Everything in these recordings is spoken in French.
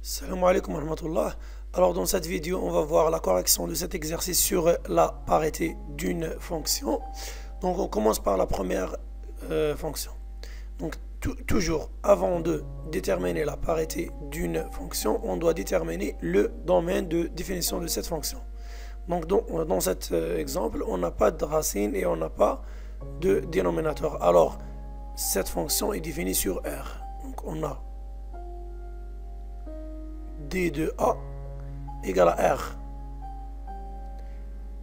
Salam alaikum wa rahmatullah. Alors dans cette vidéo, on va voir la correction de cet exercice sur la parité d'une fonction. Donc on commence par la première fonction. Donc toujours avant de déterminer la parité d'une fonction, on doit déterminer le domaine de définition de cette fonction. Donc dans cet exemple, on n'a pas de racine et on n'a pas de dénominateur. Alors cette fonction est définie sur R. Donc on a D de A égale à R.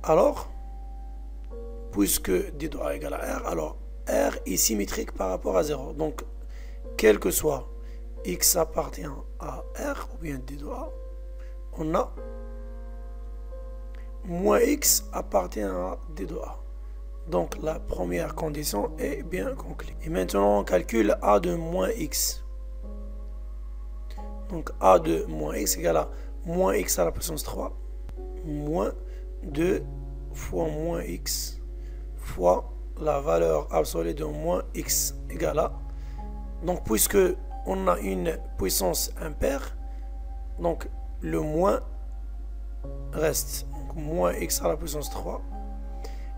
Alors, puisque D de A égale à R, alors R est symétrique par rapport à 0. Donc, quel que soit X appartient à R, ou bien D de A, on a moins X appartient à D de A. Donc, la première condition est bien conclue. Et maintenant, on calcule A de moins X. Donc A de moins X égale à moins X à la puissance 3 moins 2 fois moins X fois la valeur absolue de moins X égale à. Donc puisque on a une puissance impaire, donc le moins reste. Donc moins X à la puissance 3.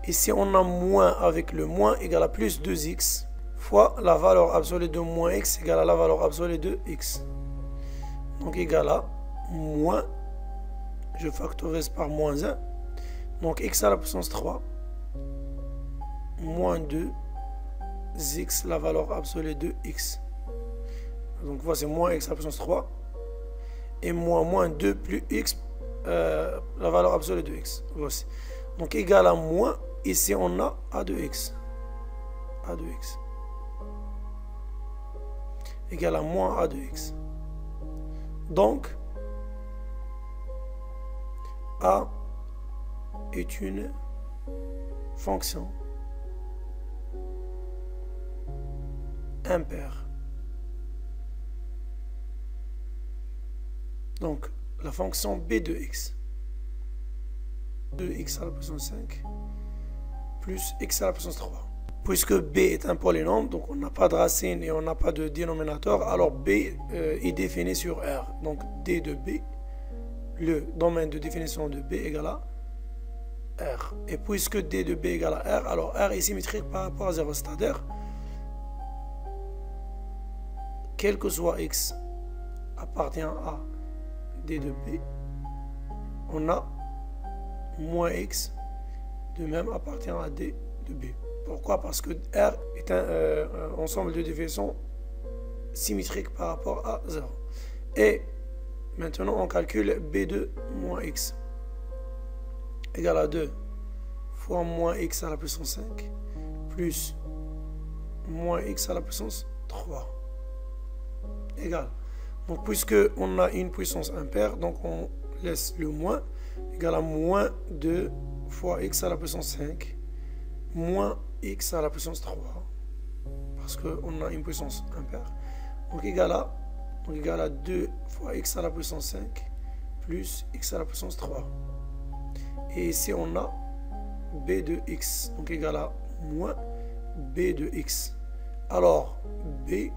Et si on a moins avec le moins égale à plus 2X fois la valeur absolue de moins X égale à la valeur absolue de X. Donc égal à moins, je factorise par moins 1, donc x à la puissance 3, moins 2, x, la valeur absolue de x. Donc voici moins x à la puissance 3, et moins 2 plus x, la valeur absolue de x. Voici. Donc égal à moins, ici on a a de x. a de x. Égal à moins a de x. Donc, A est une fonction impaire. Donc, la fonction B de x. 2x à la puissance 5 plus x à la puissance 3. Puisque B est un polynôme, donc on n'a pas de racine et on n'a pas de dénominateur, alors B est défini sur R. Donc D de B, le domaine de définition de B égale à R. Et puisque D de B égale à R, alors R est symétrique par rapport à 0, c'est-à-dire, quel que soit X appartient à D de B, on a moins X, de même appartient à D de B. Pourquoi? Parce que R est un ensemble de définitions symétriques par rapport à 0. Et maintenant, on calcule B2 moins X égale à 2 fois moins X à la puissance 5 plus moins X à la puissance 3 égale. Donc, puisque on a une puissance impaire, donc on laisse le moins égale à moins 2 fois X à la puissance 5 moins X à la puissance 3 parce qu'on a une puissance impaire, donc égal à 2 fois X à la puissance 5 plus X à la puissance 3, et ici on a B de X, donc égal à moins B de X. Alors B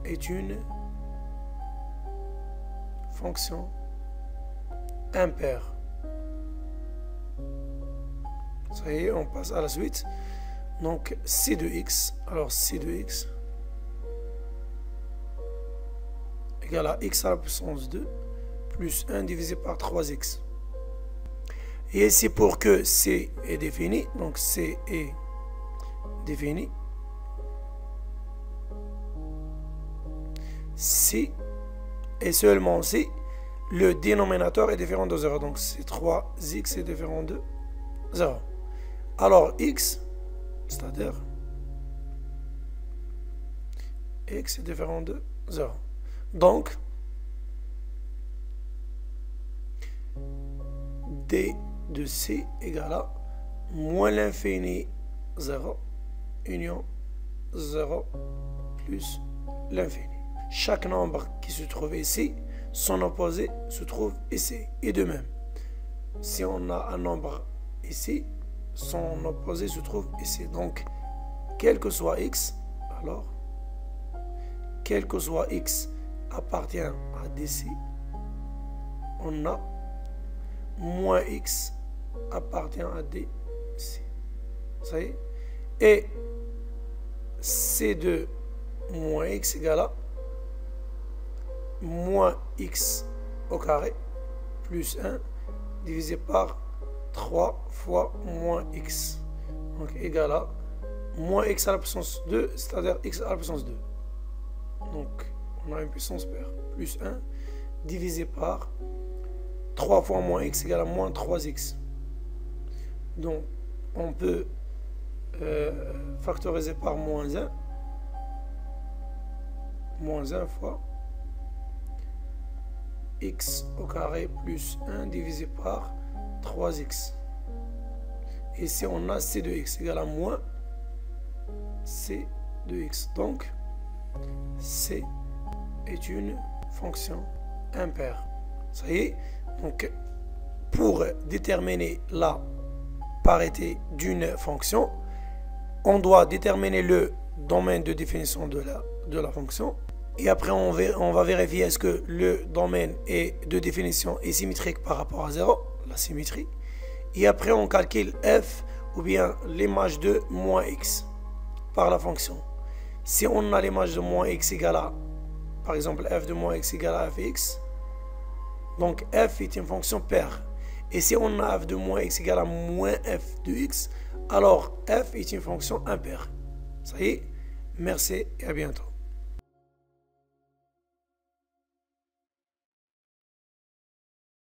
est une fonction impaire. Ça y est, on passe à la suite. Donc C de x, alors C de x égale à x à la puissance 2 plus 1 divisé par 3x. Et ici, pour que C est défini, donc C est défini, si et seulement si le dénominateur est différent de 0, donc c'est 3x est différent de 0. Alors x, c'est-à-dire x est différent de 0. Donc D de C égale à moins l'infini 0 union 0 plus l'infini. Chaque nombre qui se trouve ici, son opposé se trouve ici. Et de même, si on a un nombre ici, son opposé se trouve ici. Donc, quel que soit x, alors, quel que soit x appartient à DC, on a moins x appartient à DC. Ça y est. Et C2 moins x égale à moins x au carré plus 1 divisé par 3 fois moins x. Donc égal à moins x à la puissance 2, c'est-à-dire x à la puissance 2. Donc on a une puissance paire plus 1 divisé par 3 fois moins x égale à moins 3x. Donc on peut factoriser par moins 1. Moins 1 fois x au carré plus 1 divisé par 3x. Et ici on a c de x égale à moins c de x. Donc c est une fonction impaire. Ça y est. Donc pour déterminer la parité d'une fonction, on doit déterminer le domaine de définition de la fonction. Et après, on va vérifier est-ce que le domaine de définition est symétrique par rapport à 0, la symétrie. Et après, on calcule f ou bien l'image de moins x par la fonction. Si on a l'image de moins x égale à, par exemple, f de moins x égale à fx, donc f est une fonction paire. Et si on a f de moins x égale à moins f de x, alors f est une fonction impaire. Ça y est, merci et à bientôt.